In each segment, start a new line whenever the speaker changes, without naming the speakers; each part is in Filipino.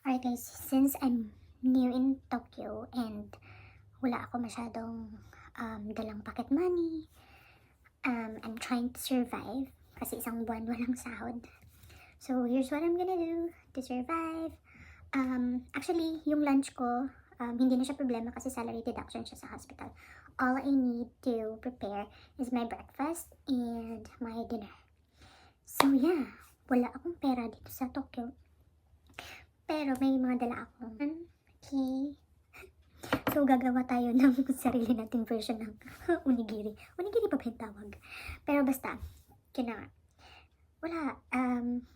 Alright guys, since I'm new in Tokyo and wala ako masyadong dalang pocket money, I'm trying to survive kasi isang buwan walang sahod. So here's what I'm gonna do to survive. Actually, yung lunch ko, hindi na siya problema kasi salary deduction siya sa hospital. All I need to prepare is my breakfast and my dinner. So yeah, wala akong pera dito sa Tokyo. Pero may mga dala akong key. So gagawa tayo ng sarili nating version ng onigiri. Onigiri pa ba yung tawag? Pero basta, yun na nga. Wala.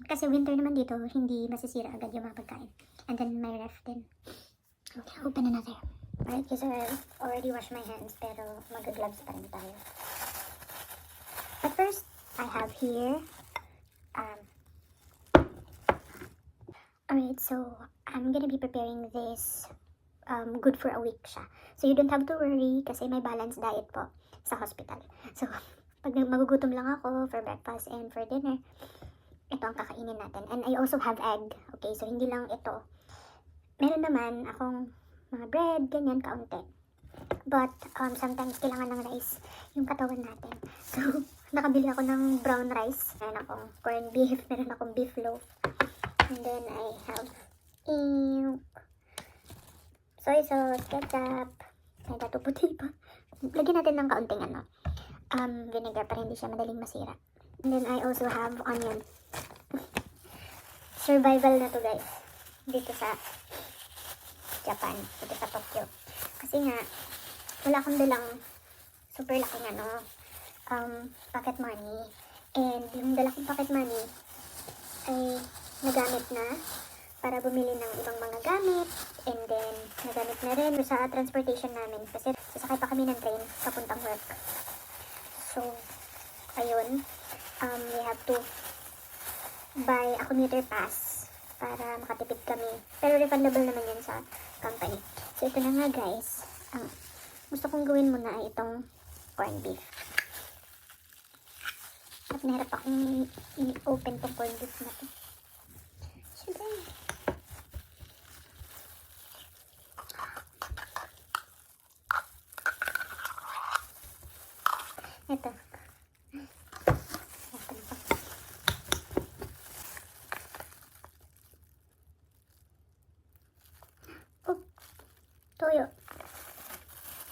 Kasi winter naman dito, hindi masisira agad yung mga pagkain. And then may ref din. Okay, open another. Alright, kasi I already washed my hands, pero mag-gloves pa rin tayo. But first, I have here alright, so I'm gonna be preparing this good for a week siya. So you don't have to worry kasi may balanced diet po sa hospital. So pag magugutom lang ako for breakfast and for dinner, ito ang kakainin natin. And I also have egg. Okay, so hindi lang ito. Meron naman akong mga bread, ganyan, kaunti. But sometimes kailangan ng rice yung katawan natin. So nakabili ako ng brown rice. Meron akong corned beef, meron akong beef loaf. And then I have soy sauce, ketchup, may dato puti pa. Lagyan natin ng kaunting vinegar para hindi siya madaling masira. And then I also have onion. Survival na to guys. Dito sa Japan, dito sa Tokyo. Kasi nga, wala akong dalang super laking pocket money. And yung dala kong pocket money ay nagamit na para bumili ng ibang mga gamit, and then nagamit na rin sa transportation namin kasi sasakay pa kami ng train papuntang work. So ayun, we have to buy a commuter pass para makatipid kami, pero refundable naman yun sa company. So ito na nga guys, ang gusto kong gawin muna ay itong corned beef. At nahirap akong i-open tong corned beef na to. Ito. Oh, toyo.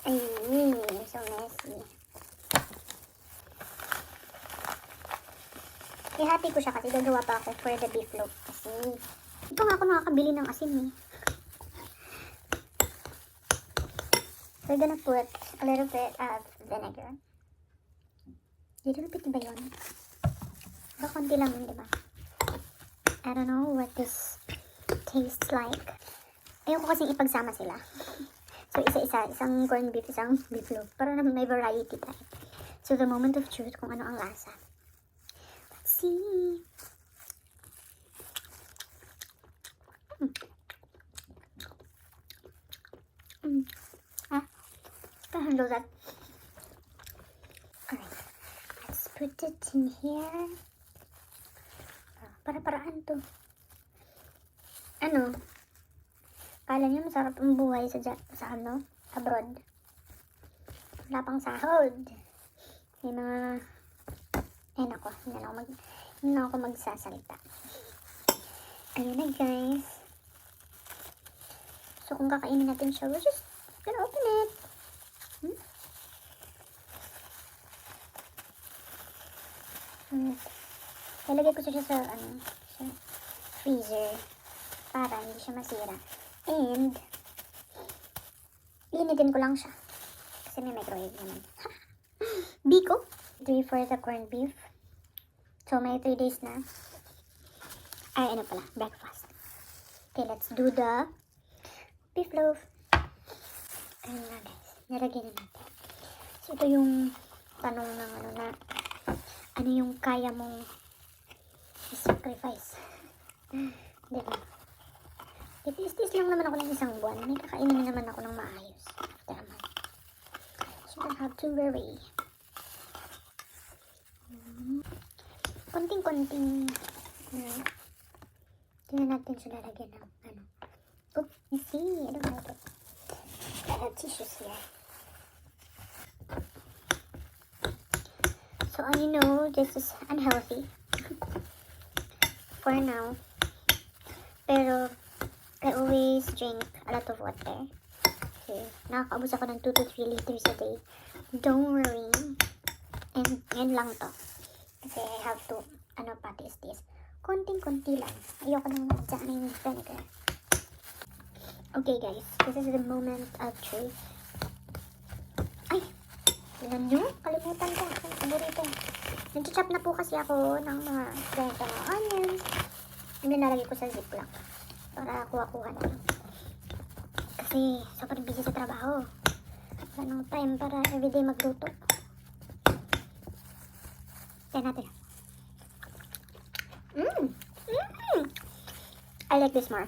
Ay, so messy. Ihati ko siya kasi gagawa pa ako for the beef loaf. Kasi ito nga ako nakakabili ng asin eh. We're gonna put a little bit of vinegar. Little bit ba yun? Baka konti lang yun, diba? I don't know what this tastes like. Ayoko kasing ipagsama sila. So isa-isa, isang corned beef, isang beef loaf. Para naman may variety tayo. So the moment of truth kung ano ang lasa. Let's see. I handle that. Alright. Let's put it in here. Para-paraan to. Ano? Kala niyo masarap ang buhay sa abroad. Wala pang sahod. May mga nako, hindi na ako magsasalita. Ayun na guys. So kung kakainin natin siya, we're just gonna open it. Lalagay ko siya sa sa freezer para hindi siya masira. And initin ko lang siya kasi may microwave naman. Biko 3 for the corned beef. So may 3 days na. Ay ano pala, breakfast. Okay, let's do the beef loaf. Ayun na guys, nilagyan na natin. So ito yung tanong ng ano yung kaya mong sacrifice. Diba? Itis-tis lang naman ako ng isang buwan. May kakainin naman ako ng maayos. After a month. So you don't have to worry. Konting-konting tingnan natin siya lalagyan ng I don't like it. I have tissues here. So I know this is unhealthy for now. Pero I always drink a lot of water. Okay. Nakakaubos ako ng 2 to 3 liters a day. Don't worry. And yan lang to. Kasi I have to, patis this. Konting-konti lang. Ayoko nang magdaanin yung vinegar. Okay guys, this is the moment of truth. Ay! Tignan nyo? Kalimutan ko. Ang paborito. Nag-chop na po kasi ako ng mga ganito na onions. And then nalagay ko sa ziplock. Para kuha-kuha na lang. Kasi sobrang busy sa trabaho. Wala nang time para everyday magluto. Kaya natin. I like this more.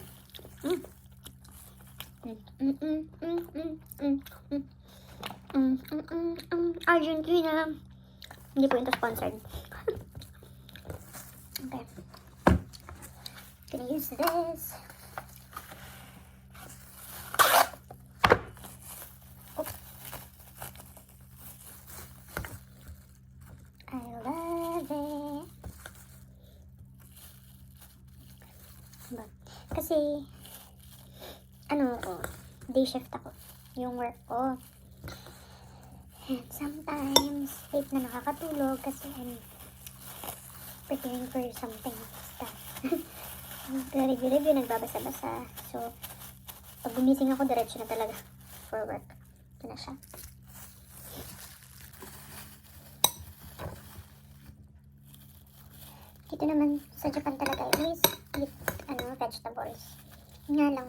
Argentina. Hindi po ito sponsored. Okay. Gonna use this. I love it. Kasi, day shift ako. Yung work ko. And sometimes, late na nakakatulog kasi I'm preparing for something stuff. Review, nagbabasa-basa. So, pag gumising ako, diretso na talaga for work. Ito na siya. Dito naman, sa Japan talaga, I always eat, vegetables. Nga lang,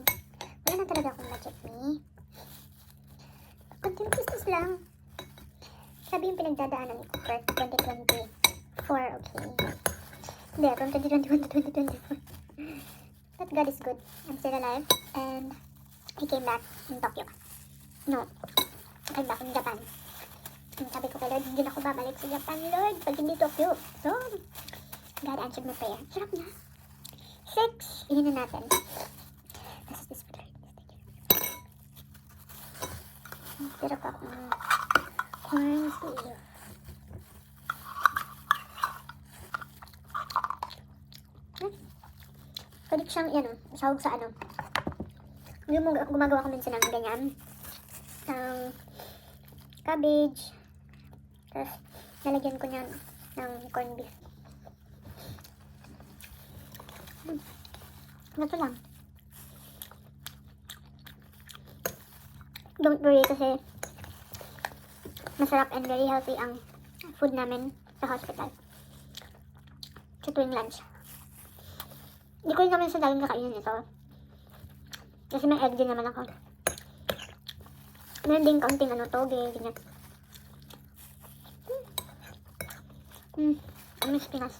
wala na talaga akong budget ni. Content business lang. Sabi yung pinagdadaanan ko for 2024, okay? Hindi, from 2021 to 2024. But God is good. I'm still alive. And I came back in Tokyo. No, I came back in Japan. And sabi ko kay Lord, hindi na ako babalik sa Japan, Lord, pag hindi Tokyo. So, God answered my prayer. Sarap na. 6. Ihin na natin. This is this for Lord. Sarap ako ng corn beef. Pwede siyang, sahog sa yung gumagawa ko minsan ng ganyan. Cabbage. Tapos, nalagyan ko niyan ng corn beef. Ito lang. Don't worry kasi masarap and very healthy ang food namin sa hospital. Sa tuwing lunch. Hindi ko rin naman sa daling kakainin ito. Kasi may egg din naman ako. Meron din kaunting toge, ganyan. Ang miss Pinas.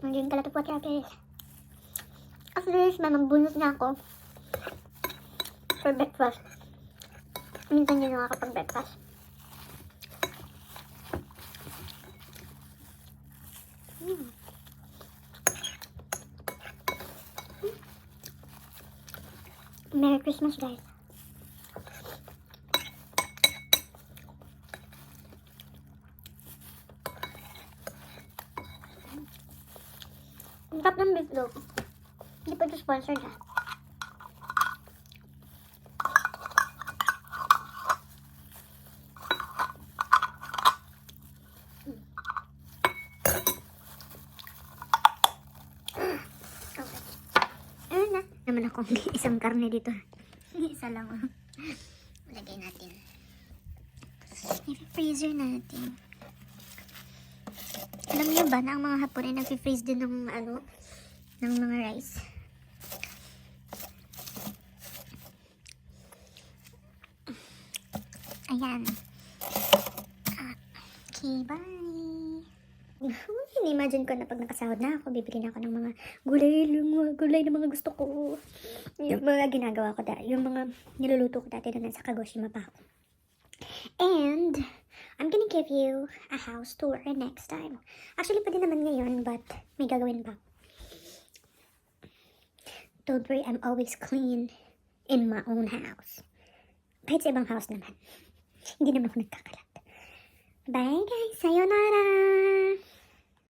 Magiging kalat of water after this. After this, magbunot na ako for breakfast. Minsan yun nakakapag-breakfast. Merry Christmas, guys. Ang tap ng beefloaf. Hindi pa ito sponsored, ha? Naman akong isang karne dito. Isa lang. Lagay natin. I-freezer natin. Alam niyo ba na ang mga Hapon ay nag-freeze din ng ng mga rice? Ayan. Okay, bye. Imagine ko na pag nakasahod na ako, bibili na ako ng mga gulay na mga gusto ko. Yung mga ginagawa ko dati, yung mga niluluto ko dati doon sa Kagoshima pa ako. And, I'm gonna give you a house tour next time. Actually, pwede naman ngayon, but may gagawin pa. don't worry, I'm always clean in my own house. Kahit sa ibang house naman. Hindi naman ako nagkakalat. Bye guys! Sayonara!